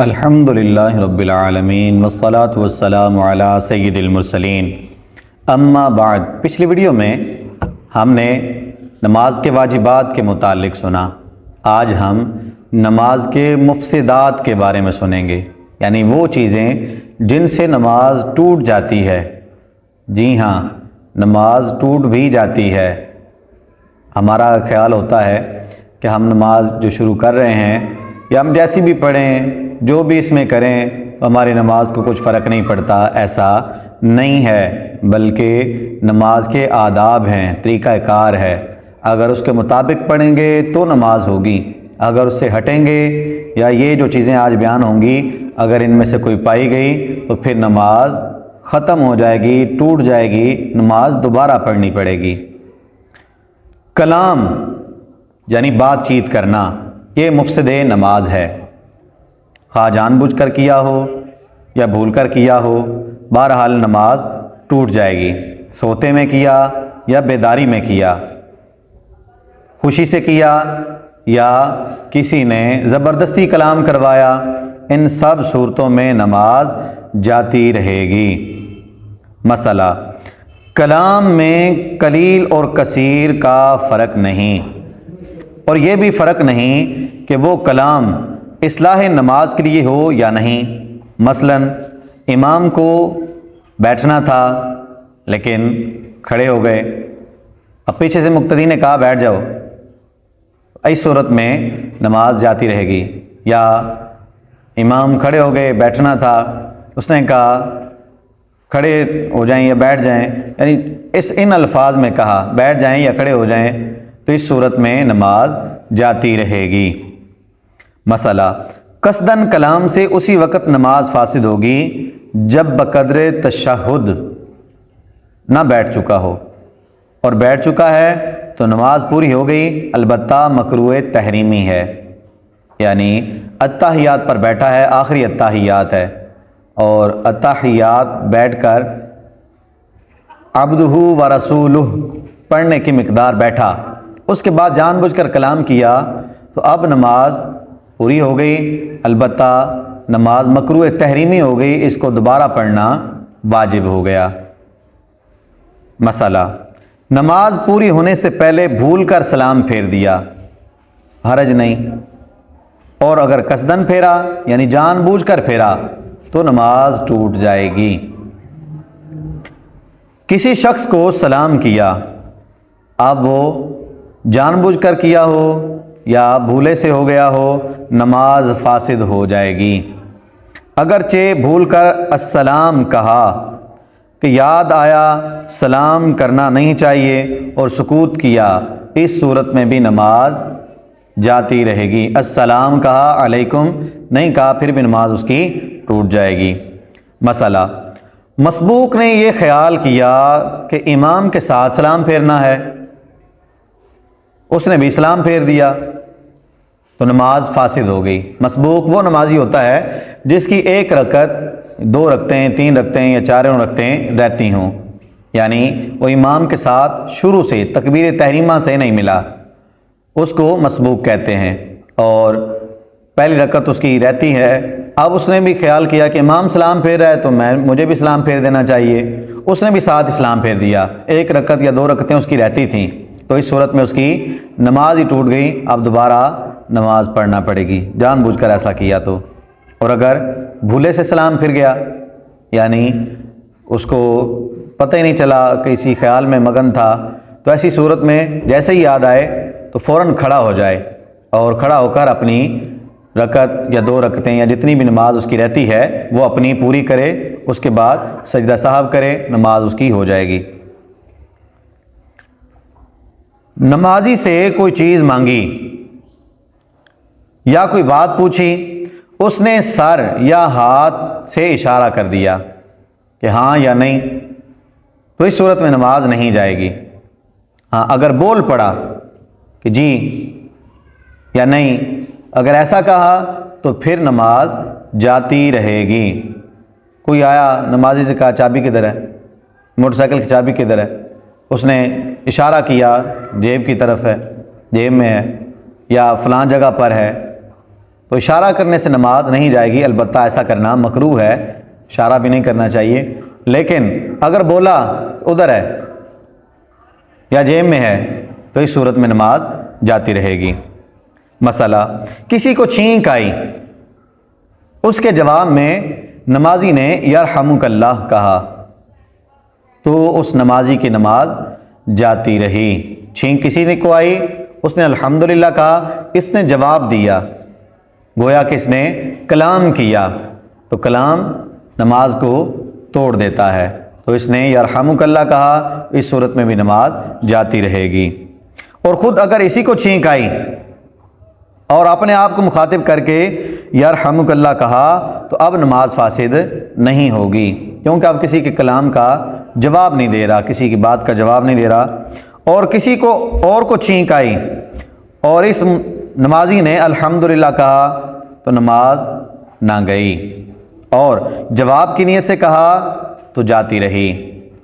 الحمدللہ رب العالمین والصلاة والسلام علی سید المرسلین اما بعد۔ پچھلی ویڈیو میں ہم نے نماز کے واجبات کے متعلق سنا۔ آج ہم نماز کے مفسدات کے بارے میں سنیں گے، یعنی وہ چیزیں جن سے نماز ٹوٹ جاتی ہے۔ جی ہاں، نماز ٹوٹ بھی جاتی ہے۔ ہمارا خیال ہوتا ہے کہ ہم نماز جو شروع کر رہے ہیں یا ہم جیسی بھی پڑھیں، جو بھی اس میں کریں، ہماری نماز کو کچھ فرق نہیں پڑتا۔ ایسا نہیں ہے، بلکہ نماز کے آداب ہیں، طریقہ کار ہے۔ اگر اس کے مطابق پڑھیں گے تو نماز ہوگی، اگر اس سے ہٹیں گے یا یہ جو چیزیں آج بیان ہوں گی اگر ان میں سے کوئی پائی گئی تو پھر نماز ختم ہو جائے گی، ٹوٹ جائے گی، نماز دوبارہ پڑھنی پڑے گی۔ کلام یعنی بات چیت کرنا، یہ مفسد نماز ہے، خواہ جان بوجھ کر کیا ہو یا بھول کر کیا ہو، بہرحال نماز ٹوٹ جائے گی۔ سوتے میں کیا یا بیداری میں کیا، خوشی سے کیا یا کسی نے زبردستی کلام کروایا، ان سب صورتوں میں نماز جاتی رہے گی۔ مسئلہ، کلام میں قلیل اور کثیر کا فرق نہیں، اور یہ بھی فرق نہیں کہ وہ کلام اصلاح نماز کے لیے ہو یا نہیں۔ مثلا امام کو بیٹھنا تھا لیکن کھڑے ہو گئے، اب پیچھے سے مقتدی نے کہا بیٹھ جاؤ، اس صورت میں نماز جاتی رہے گی۔ یا امام کھڑے ہو گئے، بیٹھنا تھا، اس نے کہا کھڑے ہو جائیں یا بیٹھ جائیں، یعنی ان الفاظ میں کہا بیٹھ جائیں یا کھڑے ہو جائیں، تو اس صورت میں نماز جاتی رہے گی۔ مسئلہ، قصداً کلام سے اسی وقت نماز فاسد ہوگی جب بقدر تشہد نہ بیٹھ چکا ہو، اور بیٹھ چکا ہے تو نماز پوری ہو گئی، البتہ مکروہ تحریمی ہے، یعنی اتحیات پر بیٹھا ہے، آخری اتحیات ہے، اور اتحیات بیٹھ کر عبدہ و رسولہ پڑھنے کی مقدار بیٹھا، اس کے بعد جان بوجھ کر کلام کیا تو اب نماز پوری ہو گئی، البتہ نماز مکروہ تحریمی ہو گئی، اس کو دوبارہ پڑھنا واجب ہو گیا۔ مسئلہ، نماز پوری ہونے سے پہلے بھول کر سلام پھیر دیا، حرج نہیں، اور اگر قصداً پھیرا یعنی جان بوجھ کر پھیرا تو نماز ٹوٹ جائے گی۔ کسی شخص کو سلام کیا، اب وہ جان بوجھ کر کیا ہو یا بھولے سے ہو گیا ہو، نماز فاسد ہو جائے گی۔ اگرچہ بھول کر السلام کہا کہ یاد آیا سلام کرنا نہیں چاہیے اور سکوت کیا، اس صورت میں بھی نماز جاتی رہے گی۔ السلام کہا، علیکم نہیں کہا، پھر بھی نماز اس کی ٹوٹ جائے گی۔ مسئلہ، مسبوق نے یہ خیال کیا کہ امام کے ساتھ سلام پھیرنا ہے، اس نے بھی سلام پھیر دیا تو نماز فاسد ہو گئی۔ مسبوق وہ نمازی ہوتا ہے جس کی ایک رکعت، 2 رکعتیں، 3 رکعتیں یا 4 رکعتیں رہتی ہوں، یعنی وہ امام کے ساتھ شروع سے تکبیر تحریمہ سے نہیں ملا، اس کو مسبوق کہتے ہیں، اور پہلی رکعت اس کی رہتی ہے۔ اب اس نے بھی خیال کیا کہ امام سلام پھیر رہا ہے تو مجھے بھی سلام پھیر دینا چاہیے، اس نے بھی ساتھ اسلام پھیر دیا، 1 رکعت یا 2 رکعتیں اس کی رہتی تھیں، تو اس صورت میں اس کی نماز ہی ٹوٹ گئی، اب دوبارہ نماز پڑھنا پڑے گی، جان بوجھ کر ایسا کیا تو۔ اور اگر بھولے سے سلام پھر گیا، یعنی اس کو پتہ ہی نہیں چلا، کسی خیال میں مگن تھا، تو ایسی صورت میں جیسے ہی یاد آئے تو فوراً کھڑا ہو جائے، اور کھڑا ہو کر اپنی رکعت یا 2 رکعتیں یا جتنی بھی نماز اس کی رہتی ہے وہ اپنی پوری کرے، اس کے بعد سجدہ سہو کرے، نماز اس کی ہو جائے گی۔ نمازی سے کوئی چیز مانگی یا کوئی بات پوچھی، اس نے سر یا ہاتھ سے اشارہ کر دیا کہ ہاں یا نہیں، تو اس صورت میں نماز نہیں جائے گی۔ ہاں، اگر بول پڑا کہ جی یا نہیں، اگر ایسا کہا تو پھر نماز جاتی رہے گی۔ کوئی آیا نمازی سے کہا چابی کدھر ہے، موٹر سائیکل کی چابی کدھر ہے، اس نے اشارہ کیا جیب کی طرف ہے، جیب میں ہے، یا فلاں جگہ پر ہے، تو اشارہ کرنے سے نماز نہیں جائے گی، البتہ ایسا کرنا مکروہ ہے، اشارہ بھی نہیں کرنا چاہیے، لیکن اگر بولا ادھر ہے یا جیب میں ہے تو اس صورت میں نماز جاتی رہے گی۔ مسئلہ، کسی کو چھینک آئی، اس کے جواب میں نمازی نے یرحمک اللہ کہا تو اس نمازی کی نماز جاتی رہی۔ چھینک کسی نے کو آئی، اس نے الحمدللہ کہا، اس نے جواب دیا، گویا کہ اس نے کلام کیا، تو کلام نماز کو توڑ دیتا ہے، تو اس نے یرحمک اللہ کہا، اس صورت میں بھی نماز جاتی رہے گی۔ اور خود اگر اسی کو چھینک آئی اور اپنے آپ کو مخاطب کر کے یرحمک اللہ کہا تو اب نماز فاسد نہیں ہوگی، کیونکہ اب کسی کے کلام کا جواب نہیں دے رہا، کسی کی بات کا جواب نہیں دے رہا۔ اور کسی کو اور کو چھینک آئی اور اس نمازی نے الحمدللہ کہا تو نماز نہ گئی، اور جواب کی نیت سے کہا تو جاتی رہی۔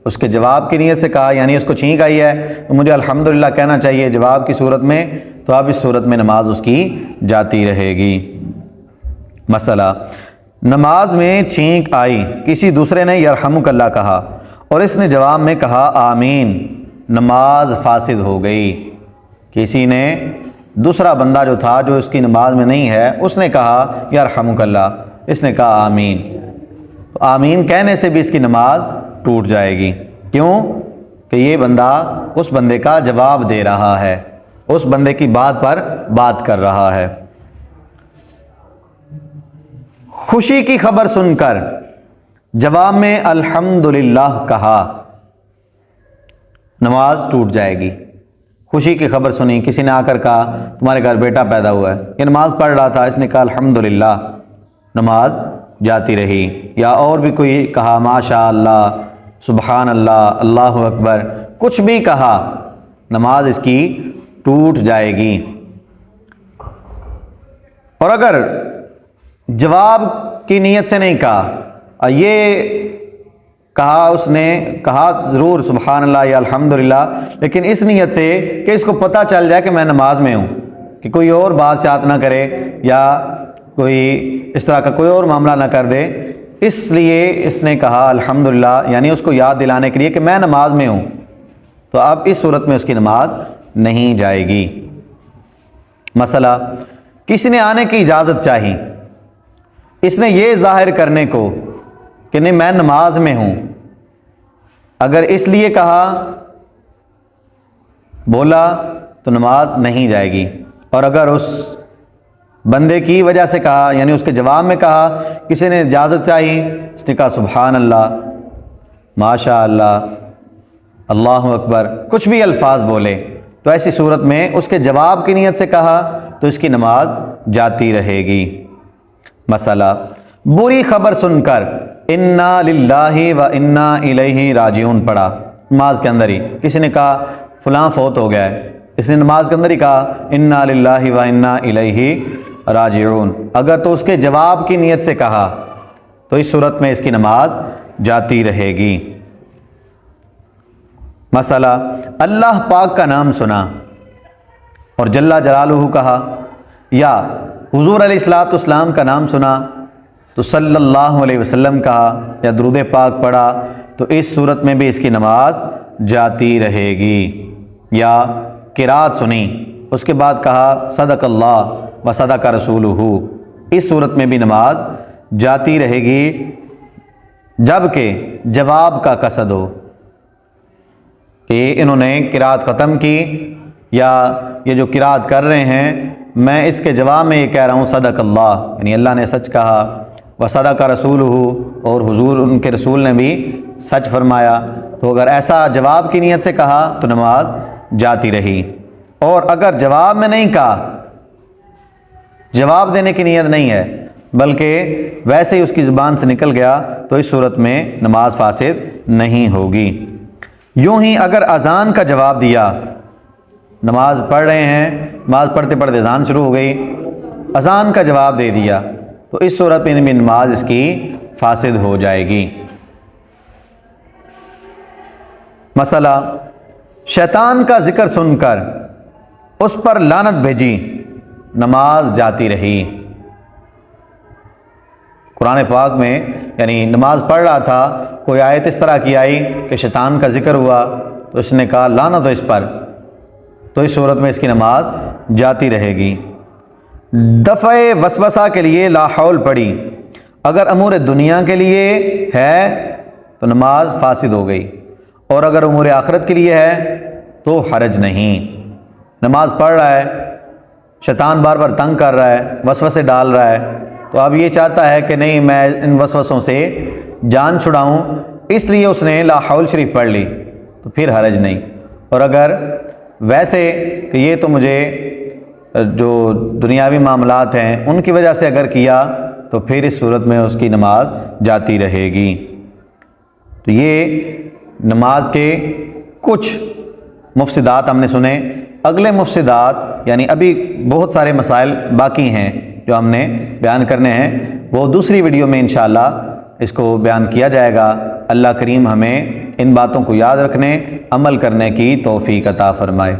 اس کے جواب کی نیت سے کہا، یعنی اس کو چھینک آئی ہے تو مجھے الحمدللہ کہنا چاہیے جواب کی صورت میں، تو اب اس صورت میں نماز اس کی جاتی رہے گی۔ مسئلہ، نماز میں چھینک آئی، کسی دوسرے نے یرحمک اللہ کہا اور اس نے جواب میں کہا آمین، نماز فاسد ہو گئی۔ کسی نے، دوسرا بندہ جو تھا جو اس کی نماز میں نہیں ہے، اس نے کہا یرحمک اللہ، اس نے کہا آمین، تو آمین کہنے سے بھی اس کی نماز ٹوٹ جائے گی۔ کیوں؟ کہ یہ بندہ اس بندے کا جواب دے رہا ہے، اس بندے کی بات پر بات کر رہا ہے۔ خوشی کی خبر سن کر جواب میں الحمدللہ کہا، نماز ٹوٹ جائے گی۔ خوشی کی خبر سنی، کسی نے آ کر کہا تمہارے گھر بیٹا پیدا ہوا ہے، یہ نماز پڑھ رہا تھا، اس نے کہا الحمدللہ، نماز جاتی رہی۔ یا اور بھی کوئی کہا ماشاء اللہ، سبحان اللہ، اللہ اکبر، کچھ بھی کہا، نماز اس کی ٹوٹ جائے گی۔ اور اگر جواب کی نیت سے نہیں کہا، یہ کہا، اس نے کہا ضرور سبحان اللہ یا الحمدللہ، لیکن اس نیت سے کہ اس کو پتہ چل جائے کہ میں نماز میں ہوں، کہ کوئی اور بات شات نہ کرے یا کوئی اس طرح کا کوئی اور معاملہ نہ کر دے، اس لیے اس نے کہا الحمدللہ، یعنی اس کو یاد دلانے کے لیے کہ میں نماز میں ہوں، تو اب اس صورت میں اس کی نماز نہیں جائے گی۔ مسئلہ، کسی نے آنے کی اجازت چاہی، اس نے یہ ظاہر کرنے کو کہ نہیں میں نماز میں ہوں، اگر اس لیے کہا بولا تو نماز نہیں جائے گی۔ اور اگر اس بندے کی وجہ سے کہا، یعنی اس کے جواب میں کہا، کسی نے اجازت چاہی، اس نے کہا سبحان اللہ، ماشاء اللہ، اللہ اکبر، کچھ بھی الفاظ بولے، تو ایسی صورت میں اس کے جواب کی نیت سے کہا تو اس کی نماز جاتی رہے گی۔ مسئلہ، بری خبر سن کر انا للہ و انا الیہ راجعون پڑھا، نماز کے اندر ہی کسی نے کہا فلاں فوت ہو گیا ہے، اس نے نماز کے اندر ہی کہا انا للہ و انا الیہ راجعون، اگر تو اس کے جواب کی نیت سے کہا تو اس صورت میں اس کی نماز جاتی رہے گی۔ مسئلہ، اللہ پاک کا نام سنا اور جل جلالہ کہا، یا حضور علیہ الصلوۃ والسلام کا نام سنا تو صلی اللہ علیہ وسلم کہا یا درود پاک پڑھا، تو اس صورت میں بھی اس کی نماز جاتی رہے گی۔ یا قرات سنی، اس کے بعد کہا صدق اللہ و صدق رسولہ، اس صورت میں بھی نماز جاتی رہے گی، جبکہ جواب کا قصد ہو کہ انہوں نے قرات ختم کی، یا یہ جو قرات کر رہے ہیں میں اس کے جواب میں یہ کہہ رہا ہوں صدق اللہ، یعنی اللہ نے سچ کہا، وصدق رسولہ، اور حضور ان کے رسول نے بھی سچ فرمایا، تو اگر ایسا جواب کی نیت سے کہا تو نماز جاتی رہی۔ اور اگر جواب میں نہیں کہا، جواب دینے کی نیت نہیں ہے بلکہ ویسے ہی اس کی زبان سے نکل گیا، تو اس صورت میں نماز فاسد نہیں ہوگی۔ یوں ہی اگر اذان کا جواب دیا، نماز پڑھ رہے ہیں، نماز پڑھتے پڑھتے اذان شروع ہو گئی، اذان کا جواب دے دیا، تو اس صورت میں بھی نماز اس کی فاسد ہو جائے گی۔ مسئلہ، شیطان کا ذکر سن کر اس پر لعنت بھیجی، نماز جاتی رہی۔ قرآن پاک میں یعنی نماز پڑھ رہا تھا، کوئی آیت اس طرح کی آئی کہ شیطان کا ذکر ہوا تو اس نے کہا لعنت ہو اس پر، تو اس صورت میں اس کی نماز جاتی رہے گی۔ دفع وسوسہ کے لیے لا حول پڑھی، اگر امور دنیا کے لیے ہے تو نماز فاسد ہو گئی، اور اگر امور آخرت کے لیے ہے تو حرج نہیں۔ نماز پڑھ رہا ہے، شیطان بار بار تنگ کر رہا ہے، وسوسے ڈال رہا ہے، تو اب یہ چاہتا ہے کہ نہیں میں ان وسوسوں سے جان چھڑاؤں، اس لیے اس نے لا حول شریف پڑھ لی تو پھر حرج نہیں۔ اور اگر ویسے کہ یہ تو مجھے جو دنیاوی معاملات ہیں ان کی وجہ سے اگر کیا تو پھر اس صورت میں اس کی نماز جاتی رہے گی۔ تو یہ نماز کے کچھ مفسدات ہم نے سنے۔ اگلے مفسدات یعنی ابھی بہت سارے مسائل باقی ہیں جو ہم نے بیان کرنے ہیں، وہ دوسری ویڈیو میں انشاءاللہ اس کو بیان کیا جائے گا۔ اللہ کریم ہمیں ان باتوں کو یاد رکھنے، عمل کرنے کی توفیق عطا فرمائے۔